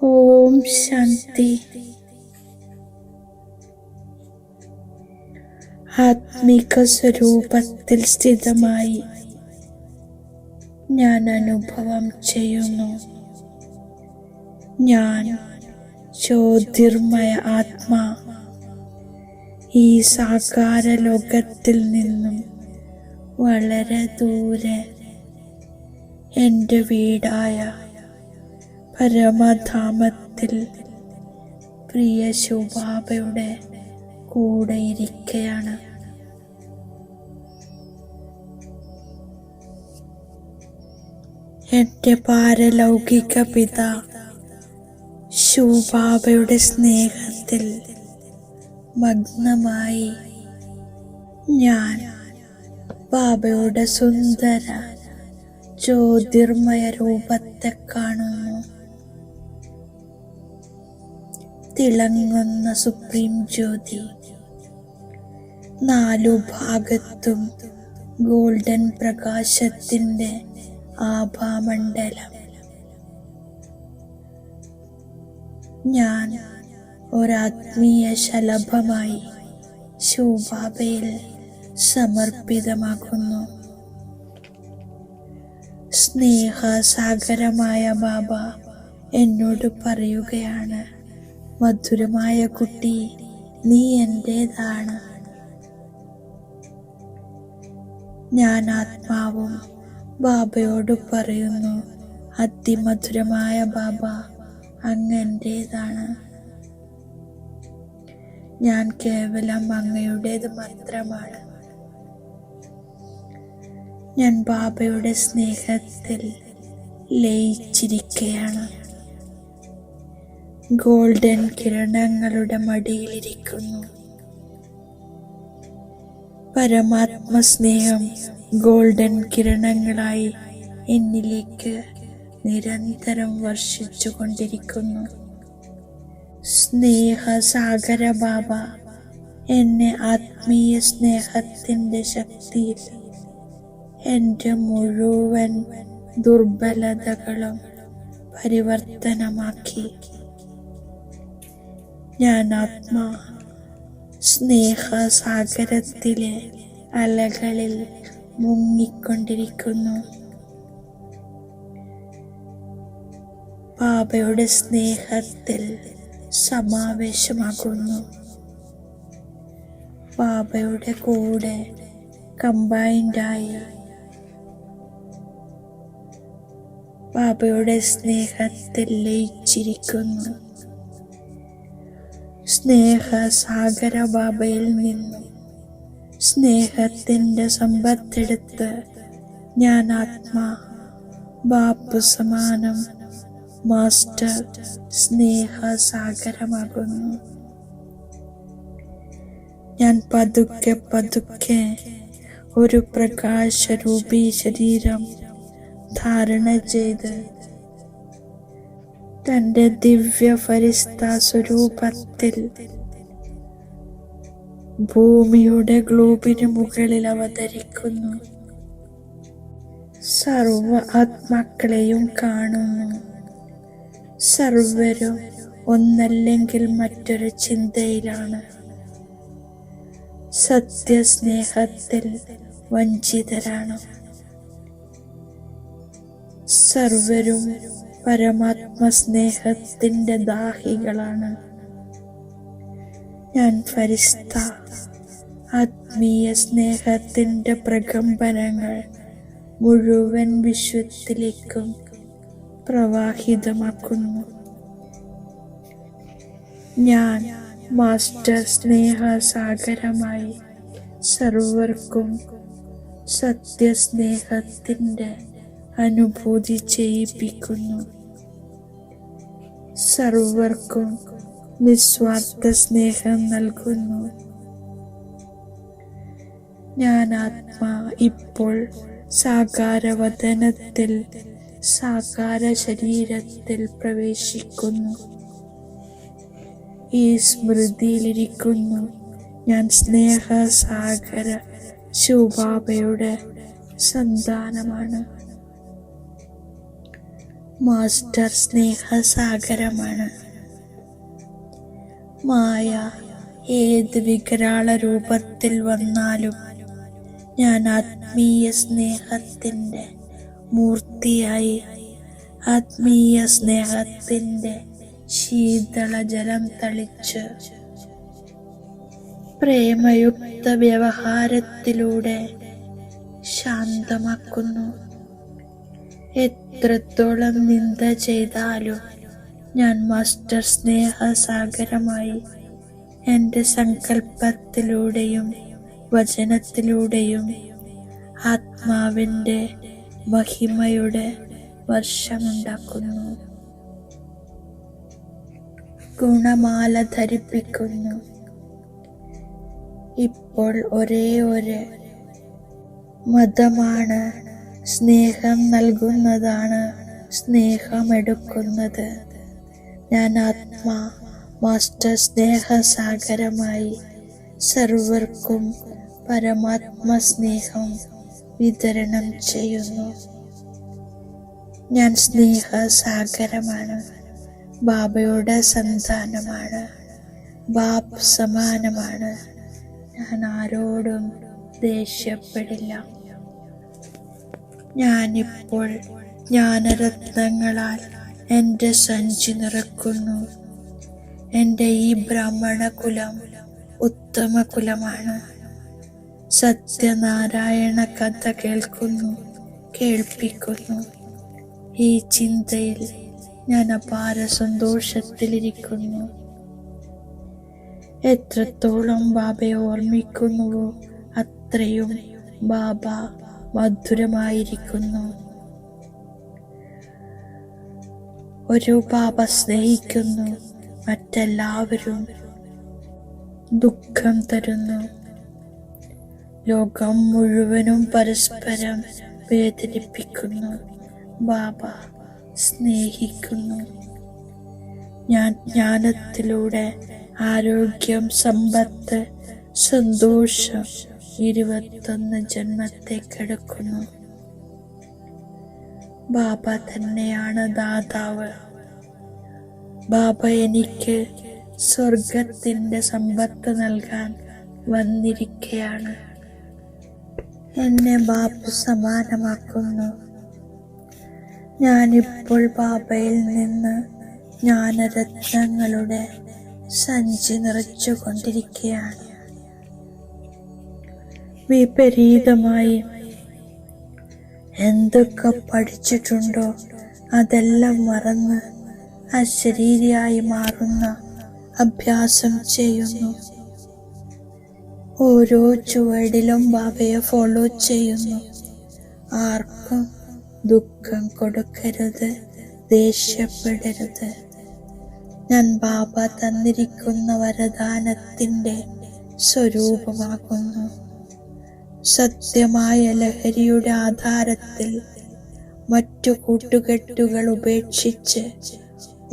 ഓം ശാന്തി. ആത്മിക സ്വരൂപത്തിൽ സ്ഥിതമായി ഞാൻ അനുഭവം ചെയ്യുന്നു. ഞാൻ ജ്യോതിർമയ ആത്മാ ഈ സാകാര ലോകത്തിൽ നിന്നും വളരെ ദൂരെ എൻ്റെ വീടായ പരമധാമത്തിൽ പ്രിയ ശിവബാബയുടെ കൂടെ ഇരിക്കുകയാണ്. എൻ്റെ പാരലൗകിക പിതാ ശിവബാബയുടെ സ്നേഹത്തിൽ മഗ്നമായി ഞാൻ ബാബയുടെ സുന്ദര ജ്യോതിർമയ രൂപത്തെ കാണുന്നു. തിളങ്ങുന്ന സുപ്രീം ജ്യോതി, നാലു ഭാഗത്തും ഗോൾഡൻ പ്രകാശത്തിന്റെ ആഭാമണ്ഡലം. ഞാൻ ഒരാത്മീയ ശലഭമായി ശിവബാബയിൽ സമർപ്പിതമാകുന്നു. സ്നേഹസാഗരമായ ബാബ എന്നോട് പറയുകയാണ്, മധുരമായ കുട്ടി, നീ എൻ്റേതാണ്. ഞാൻ ആത്മാവും ബാബയോട് പറയുന്നു, അതിമധുരമായ ബാബ, അങ്ങ് എൻ്റേതാണ്. ഞാൻ കേവലം അങ്ങയുടേത് മാത്രമാണ്. ഞാൻ ബാബയുടെ സ്നേഹത്തിൽ ലയിച്ചിരിക്കുകയാണ്. ഗോൾഡൻ കിരണങ്ങളുടെ മടിയിലിരിക്കുന്നു. പരമാത്മ സ്നേഹം ഗോൾഡൻ കിരണങ്ങളായി എന്നിലേക്ക് നിരന്തരം വർഷിച്ചു കൊണ്ടിരിക്കുന്നു. സ്നേഹസാഗര ബാബ എന്നെ ആത്മീയ സ്നേഹത്തിൻ്റെ ശക്തിയിൽ എൻ്റെ മുഴുവൻ ദുർബലതകളും പരിവർത്തനമാക്കി. ഞാൻ ആത്മാ സ്നേഹസാഗരത്തിലെ അലകളിൽ മുങ്ങിക്കൊണ്ടിരിക്കുന്നു. ബാബയുടെ സ്നേഹത്തിൽ സമാവേശമാകുന്നു. ബാബയുടെ കൂടെ കമ്പൈൻഡായി ബാബയുടെ സ്നേഹത്തിൽ ലയിച്ചിരിക്കുന്നു. സ്നേഹസാഗര ബാബയിൽ നിന്നും സ്നേഹത്തിൻ്റെ സമ്പത്തെടുത്ത് ഞാൻ ആത്മാ ബാപ്പു സമാനം മാസ്റ്റർ സ്നേഹസാഗരമാകുന്നു. ഞാൻ പതുക്കെ പതുക്കെ ഒരു പ്രകാശരൂപി ശരീരം ധാരണ ചെയ്ത് തൻ്റെ ദിവ്യ ഫരിസ്ത സ്വരൂപത്തിൽ ഭൂമിയുടെ ഗ്ലോബിന് മുകളിൽ അവതരിക്കുന്നു. സർവ ആത്മാക്കളെയും കാണുന്നു. സർവരും ഒന്നല്ലെങ്കിൽ മറ്റൊരു ചിന്തയിലാണ്. സത്യസ്നേഹത്തിൽ വഞ്ചിതരാണ്. സർവരും പരമാത്മസ്നേഹത്തിൻ്റെ ദാഹികളാണ്. ഞാൻ ഫരിസ്ത ആത്മീയ സ്നേഹത്തിൻ്റെ പ്രകമ്പനങ്ങൾ മുഴുവൻ വിശ്വത്തിലേക്കും പ്രവാഹിതമാക്കുന്നു. ഞാൻ മാസ്റ്റർ സ്നേഹസാഗരമായി സർവർക്കും സത്യസ്നേഹത്തിൻ്റെ അനുഭൂതി ചെയ്യിപ്പിക്കുന്നു. സർവർക്കും നിസ്വാർത്ഥ സ്നേഹം നൽകുന്നു. ഞാൻ ആത്മാ ഇപ്പോൾ സാകാരവദനത്തിൽ സാകാര ശരീരത്തിൽ പ്രവേശിക്കുന്നു. ഈ സ്മൃതിയിലിരിക്കുന്നു, ഞാൻ സ്നേഹസാഗര ശിവബാബയുടെ സന്താനമാണ്. മാസ്റ്റർ സ്നേഹസാഗരമാണ്. മായ ഏത് വികരാള രൂപത്തിൽ വന്നാലും ഞാൻ ആത്മീയ സ്നേഹത്തിൻ്റെ മൂർത്തിയായി, ആത്മീയ സ്നേഹത്തിൻ്റെ ശീതള ജലം തളിച്ച് പ്രേമയുക്ത വ്യവഹാരത്തിലൂടെ ശാന്തമാക്കുന്നു. എത്രത്തോളം നിന്ദ ചെയ്താലും ഞാൻ മാസ്റ്റർ സ്നേഹസാഗരമായി എൻ്റെ സങ്കല്പത്തിലൂടെയും വചനത്തിലൂടെയും ആത്മാവിൻ്റെ മഹിമയുടെ വർഷമുണ്ടാക്കുന്നു. ഗുണമാല ധരിപ്പിക്കുന്നു. ഇപ്പോൾ ഒരേ ഒരു മതമാണ് സ്നേഹം നൽകുന്നതാണ് സ്നേഹമെടുക്കുന്നത്. ഞാൻ ആത്മാ മാസ്റ്റർ സ്നേഹസാഗരമായി സർവർക്കും പരമാത്മ സ്നേഹം വിതരണം ചെയ്യുന്നു. ഞാൻ സ്നേഹസാഗരമാണ്. ബാബയുടെ സന്താനമാണ്. ബാബ് സമാനമാണ്. ഞാൻ ആരോടും ദേഷ്യപ്പെടില്ല. ഞാനിപ്പോൾ ജ്ഞാനരത്നങ്ങളാൽ എൻ്റെ സഞ്ചി നിറക്കുന്നു. എൻ്റെ ഈ ബ്രാഹ്മണകുലം ഉത്തമ കുലമാണ്. സത്യനാരായണ കഥ കേൾപ്പിക്കുന്നു. ഈ ചിന്തയിൽ ഞാൻ അപാര സന്തോഷത്തിലിരിക്കുന്നു. എത്രത്തോളം ബാബയെ ഓർമ്മിക്കുന്നുവോ അത്രയും ബാബ മധുരമായിരിക്കുന്നു. ഒരു ബാബ സ്നേഹിക്കുന്നു, മറ്റെല്ലാവരും ദുഃഖം തരുന്നു. ലോകം മുഴുവനും പരസ്പരം വേദനിപ്പിക്കുന്നു. ബാബ സ്നേഹിക്കുന്നു. ഞാൻ ജ്ഞാനത്തിലൂടെ ആരോഗ്യം, സമ്പത്ത്, സന്തോഷം 21 ജന്മത്തേക്കെടുക്കുന്നു. ബാബ തന്നെയാണ് ദാതാവ്. ബാബ എനിക്ക് സ്വർഗത്തിൻ്റെ സമ്പത്ത് നൽകാൻ വന്നിരിക്കുകയാണ്. എന്നെ ബാബു സമാനമാക്കുന്നു. ഞാനിപ്പോൾ ബാബയിൽ നിന്ന് ജ്ഞാനരത്നങ്ങളുടെ സഞ്ചി നിറച്ചുകൊണ്ടിരിക്കുകയാണ്. വിപരീതമായി എന്തൊക്കെ പഠിച്ചിട്ടുണ്ടോ അതെല്ലാം മറന്ന് അശരീരിയായി മാറുന്ന അഭ്യാസം ചെയ്യുന്നു. ഓരോ ചുവടിലും ബാബയെ ഫോളോ ചെയ്യുന്നു. ആർക്കും ദുഃഖം കൊടുക്കരുത്, ദേഷ്യപ്പെടരുത്. ഞാൻ ബാബ തന്നിരിക്കുന്ന വരദാനത്തിൻ്റെ സ്വരൂപമാകുന്നു. സത്യമായ ലഹരിയുടെ ആധാരത്തിൽ മറ്റു കൂട്ടുകെട്ടുകൾ ഉപേക്ഷിച്ച്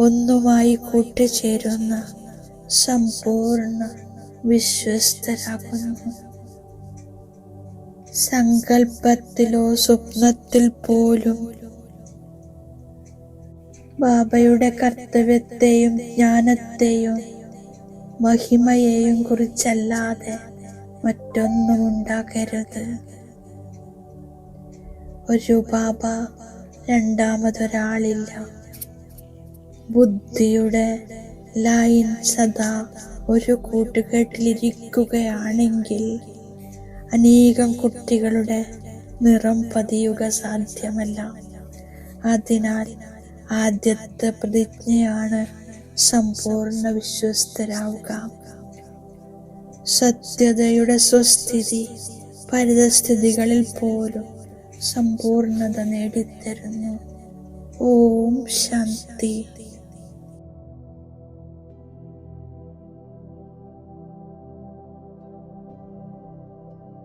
ഒന്നുമായി കൂട്ടുചേരുന്ന സമ്പൂർണ്ണ വിശ്വസ്തരാകുന്നു. സങ്കല്പത്തിലോ സ്വപ്നത്തിൽ പോലും ബാബയുടെ കർത്തവ്യത്തെയും ജ്ഞാനത്തെയും മഹിമയെയും കുറിച്ചല്ലാതെ മറ്റൊന്നും ഉണ്ടാകരുത്. ഒരു ബാബ, രണ്ടാമതൊരാളില്ല. ബുദ്ധിയുടെ ലൈൻ സദാ ഒരു കൂട്ടുകെട്ടിലിരിക്കുകയാണെങ്കിൽ അനേകം കുട്ടികളുടെ നിറം പതിയുക സാധ്യമല്ല. അതിനാൽ ആദ്യത്തെ പ്രതിജ്ഞയാണ് സമ്പൂർണ്ണ വിശ്വസ്തരാവുക. സത്യതയുടെ സ്വസ്ഥിതി പരിതസ്ഥിതികളിൽ പോലും സമ്പൂർണത നേടിത്തരുന്നു. ഓം ശാന്തി.